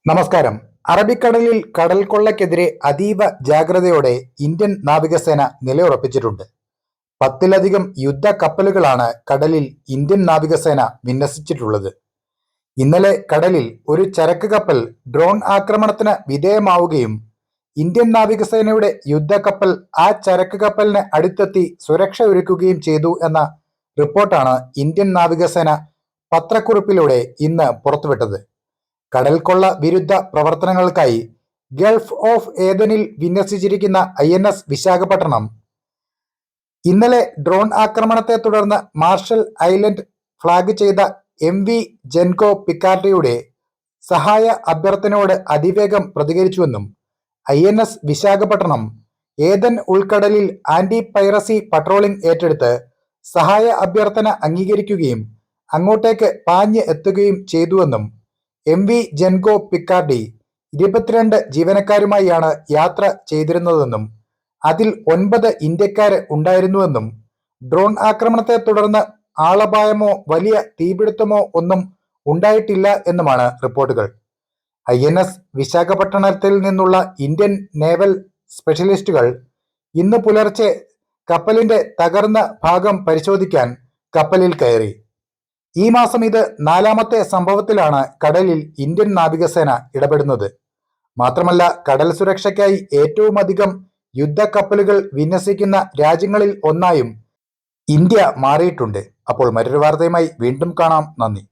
നമസ്കാരം. അറബിക്കടലിൽ കടൽക്കൊള്ളയ്ക്കെതിരെ അതീവ ജാഗ്രതയോടെ ഇന്ത്യൻ നാവികസേന നിലയുറപ്പിച്ചിട്ടുണ്ട്. 10ലധികം യുദ്ധ കപ്പലുകളാണ് കടലിൽ ഇന്ത്യൻ നാവികസേന വിന്യസിച്ചിട്ടുള്ളത്. ഇന്നലെ കടലിൽ ഒരു ചരക്ക് കപ്പൽ ഡ്രോൺ ആക്രമണത്തിന് വിധേയമാവുകയും ഇന്ത്യൻ നാവികസേനയുടെ യുദ്ധക്കപ്പൽ ആ ചരക്ക് കപ്പലിന് അടുത്തെത്തി സുരക്ഷ ഒരുക്കുകയും ചെയ്തു എന്ന റിപ്പോർട്ടാണ് ഇന്ത്യൻ നാവികസേന പത്രക്കുറിപ്പിലൂടെ ഇന്ന് പുറത്തുവിട്ടത്. കടൽക്കൊള്ള വിരുദ്ധ പ്രവർത്തനങ്ങൾക്കായി ഗൾഫ് ഓഫ് ഏദനിൽ വിന്യസിച്ചിരിക്കുന്ന INS വിശാഖപട്ടണം ഇന്നലെ ഡ്രോൺ ആക്രമണത്തെ തുടർന്ന് മാർഷൽ ഐലൻഡ് ഫ്ളാഗ് ചെയ്ത MV ജെൻകോ പിക്കാർഡിയുടെ സഹായ അഭ്യർത്ഥനയോട് അതിവേഗം പ്രതികരിച്ചുവെന്നും INS വിശാഖപട്ടണം ഏദൻ ഉൾക്കടലിൽ ആന്റി പൈറസി പട്രോളിംഗ് ഏറ്റെടുത്ത് സഹായ അഭ്യർത്ഥന അംഗീകരിക്കുകയും അങ്ങോട്ടേക്ക് പാഞ്ഞ് എത്തുകയും ചെയ്തുവെന്നും MV ജെൻകോ പിക്കാർഡി 22 ജീവനക്കാരുമായാണ് യാത്ര ചെയ്തിരുന്നതെന്നും അതിൽ 9 ഇന്ത്യക്കാര് ഉണ്ടായിരുന്നുവെന്നും ഡ്രോൺ ആക്രമണത്തെ തുടർന്ന് ആളപായമോ വലിയ തീപിടുത്തമോ ഒന്നും ഉണ്ടായിട്ടില്ല എന്നുമാണ് റിപ്പോർട്ടുകൾ. INS വിശാഖപട്ടണത്തിൽ നിന്നുള്ള ഇന്ത്യൻ നേവൽ സ്പെഷ്യലിസ്റ്റുകൾ ഇന്ന് പുലർച്ചെ കപ്പലിന്റെ തകർന്ന ഭാഗം പരിശോധിക്കാൻ കപ്പലിൽ കയറി. ഈ മാസം ഇത് 4ാമത്തെ സംഭവത്തിലാണ് കടലിൽ ഇന്ത്യൻ നാവികസേന ഇടപെടുന്നത്. മാത്രമല്ല, കടൽ സുരക്ഷയ്ക്കായി ഏറ്റവുമധികം യുദ്ധക്കപ്പലുകൾ വിന്യസിക്കുന്ന രാജ്യങ്ങളിൽ ഒന്നായും ഇന്ത്യ മാറിയിട്ടുണ്ട്. അപ്പോൾ മറ്റൊരു വാർത്തയുമായി വീണ്ടും കാണാം. നന്ദി.